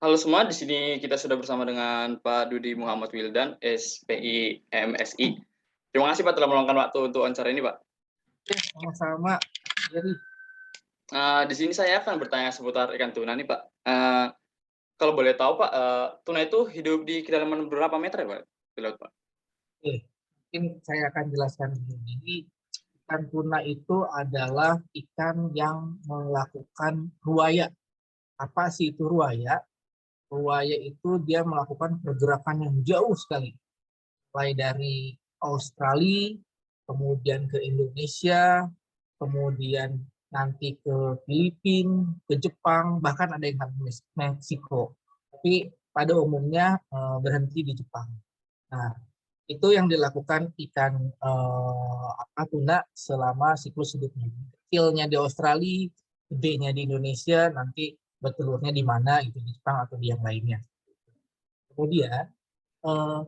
Halo semua, di sini kita sudah bersama dengan Pak Dudi Muhammad Wildan, SPI MSI. Terima kasih Pak telah meluangkan waktu untuk wawancara ini Pak. Sama-sama. Jadi Di sini saya akan bertanya seputar ikan tuna nih Pak. Kalau boleh tahu Pak, tuna itu hidup di kedalaman berapa meter ya Pak di laut Pak? mungkin saya akan jelaskan dulu. Jadi ikan tuna itu adalah ikan yang melakukan ruaya. Apa sih itu ruaya? Ruaya itu dia melakukan pergerakan yang jauh sekali. Mulai dari Australia, kemudian ke Indonesia, kemudian nanti ke Filipina, ke Jepang, bahkan ada yang sampai Meksiko. Tapi pada umumnya berhenti di Jepang. Nah, itu yang dilakukan ikan tuna selama siklus hidupnya. Kecilnya di Australia, gedenya di Indonesia, nanti bertelurnya di mana, itu di Jepang atau di yang lainnya. Kemudian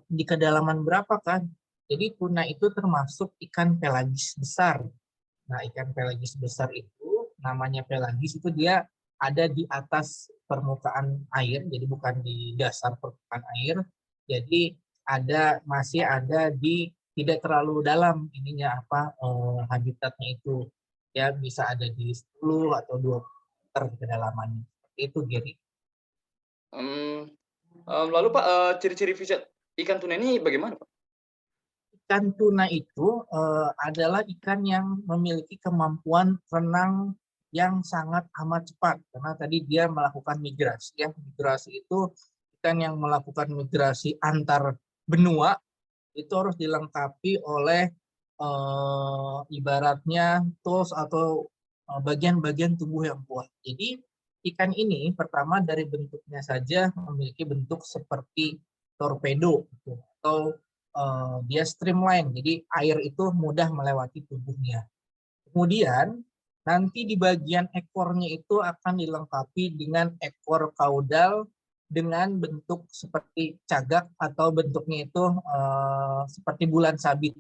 di kedalaman berapa kan? Jadi tuna itu termasuk ikan pelagis besar. Nah, ikan pelagis besar itu namanya pelagis itu dia ada di atas permukaan air, jadi bukan di dasar permukaan air. Jadi masih ada di tidak terlalu dalam ininya habitatnya itu. Ya bisa ada di 10 atau 20 meter kedalamannya. Itu Gary. Lalu Pak, ciri-ciri fisik ikan tuna ini bagaimana Pak? Ikan tuna itu adalah ikan yang memiliki kemampuan renang yang sangat amat cepat karena tadi dia melakukan migrasi. Ya, migrasi itu ikan yang melakukan migrasi antar benua itu harus dilengkapi oleh ibaratnya tools atau bagian-bagian tubuh yang kuat. Jadi ikan ini pertama dari bentuknya saja memiliki bentuk seperti torpedo gitu, atau dia streamline, jadi air itu mudah melewati tubuhnya. Kemudian nanti di bagian ekornya itu akan dilengkapi dengan ekor kaudal dengan bentuk seperti cagak atau bentuknya itu seperti bulan sabit.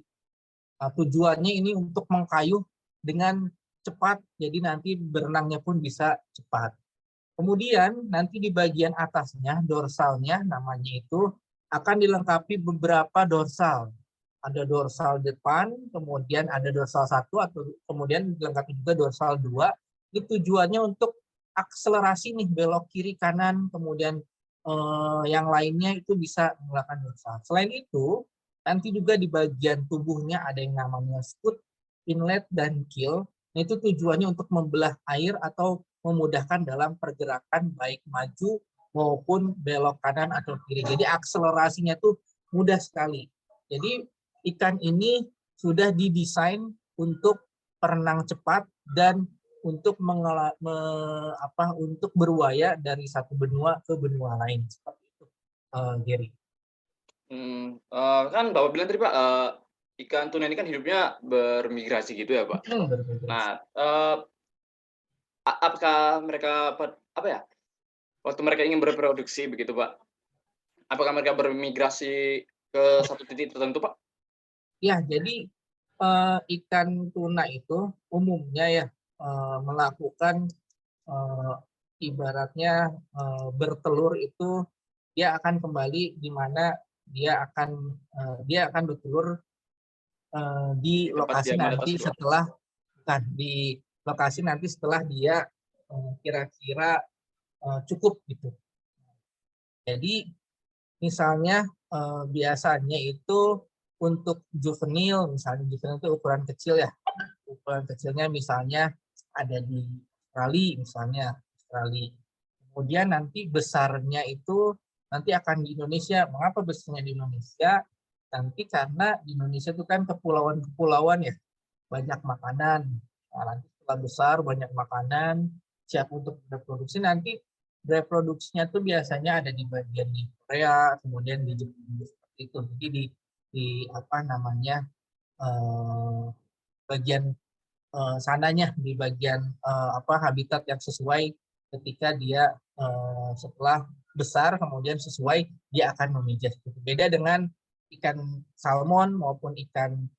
Nah, tujuannya ini untuk mengkayuh dengan cepat, jadi nanti berenangnya pun bisa cepat. Kemudian nanti di bagian atasnya, dorsalnya namanya itu, akan dilengkapi beberapa dorsal. Ada dorsal depan, kemudian ada dorsal 1, atau kemudian dilengkapi juga dorsal 2. Ini tujuannya untuk akselerasi nih, belok kiri kanan, kemudian yang lainnya itu bisa menggunakan dorsal. Selain itu, nanti juga di bagian tubuhnya ada yang namanya scoop, inlet, dan keel. Nah, itu tujuannya untuk membelah air atau memudahkan dalam pergerakan baik maju maupun belok kanan atau kiri. Jadi akselerasinya tuh mudah sekali. Jadi ikan ini sudah didesain untuk berenang cepat dan untuk untuk berwaya dari satu benua ke benua lain seperti itu, Gary. Kan Bapak bilang tadi Pak, ikan tuna ini kan hidupnya bermigrasi gitu ya Pak. Nah, apakah mereka apa ya? Waktu mereka ingin berreproduksi begitu Pak, apakah mereka bermigrasi ke satu titik tertentu Pak? Ya, jadi ikan tuna itu umumnya ya melakukan uh, ibaratnya bertelur itu dia akan kembali di mana dia akan bertelur di Tempat lokasi dia nanti menetas itu Pak? setelah di lokasi nanti setelah dia kira-kira cukup gitu. Jadi misalnya biasanya itu untuk juvenil, misalnya juvenil itu ukuran kecil ya. Ukuran kecilnya misalnya ada di Australia misalnya, Australia. Kemudian nanti besarnya itu nanti akan di Indonesia. Mengapa besarnya di Indonesia? Nanti karena di Indonesia itu kan kepulauan-kepulauan ya, banyak makanan. Nah, nanti setelah besar banyak makanan, siap untuk reproduksi, nanti reproduksinya tuh biasanya ada di bagian di Korea, kemudian di Jepang seperti itu. Jadi di apa namanya bagian sananya di bagian habitat yang sesuai ketika dia setelah besar kemudian sesuai dia akan memijat. Beda dengan ikan salmon maupun ikan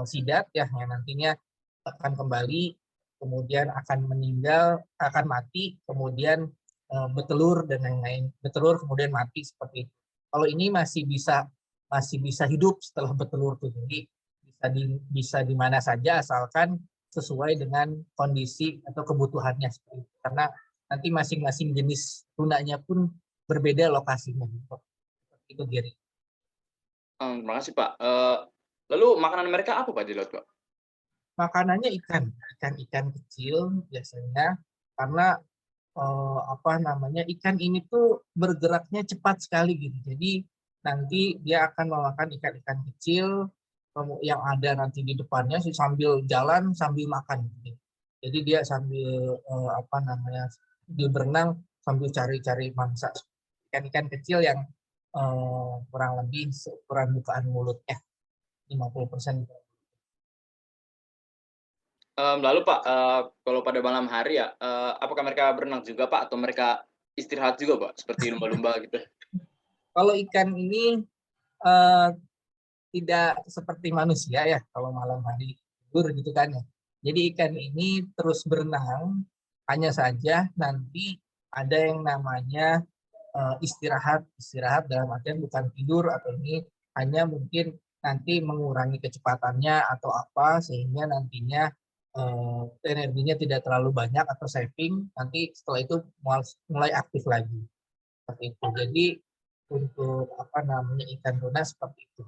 sidat ya yang nantinya akan kembali kemudian akan meninggal akan mati kemudian bertelur dan lain-lain, bertelur kemudian mati seperti itu. Kalau ini masih bisa hidup setelah bertelur tuh, jadi bisa di mana saja asalkan sesuai dengan kondisi atau kebutuhannya seperti itu. Karena nanti masing-masing jenis tunanya pun berbeda lokasinya. Itu Giri. Terima kasih Pak. Lalu makanan mereka apa Pak di laut Pak? Makanannya ikan kecil biasanya, karena ikan ini tuh bergeraknya cepat sekali gitu. Jadi nanti dia akan memakan ikan-ikan kecil yang ada nanti di depannya sambil jalan sambil makan gitu. Jadi dia sambil dia berenang sambil cari-cari mangsa. Ikan-ikan kecil yang kurang lebih seukuran bukaan mulutnya 50%. Lalu Pak, kalau pada malam hari ya, apakah mereka berenang juga Pak, atau mereka istirahat juga Pak, seperti lumba-lumba gitu? Kalau ikan ini eh, tidak seperti manusia ya, kalau malam hari tidur gitu kan ya. Jadi ikan ini terus berenang, hanya saja nanti ada yang namanya istirahat dalam artian bukan tidur, atau ini hanya mungkin nanti mengurangi kecepatannya atau apa, sehingga nantinya energinya tidak terlalu banyak atau saving, nanti setelah itu mulai aktif lagi seperti itu. Jadi untuk ikan tuna seperti itu.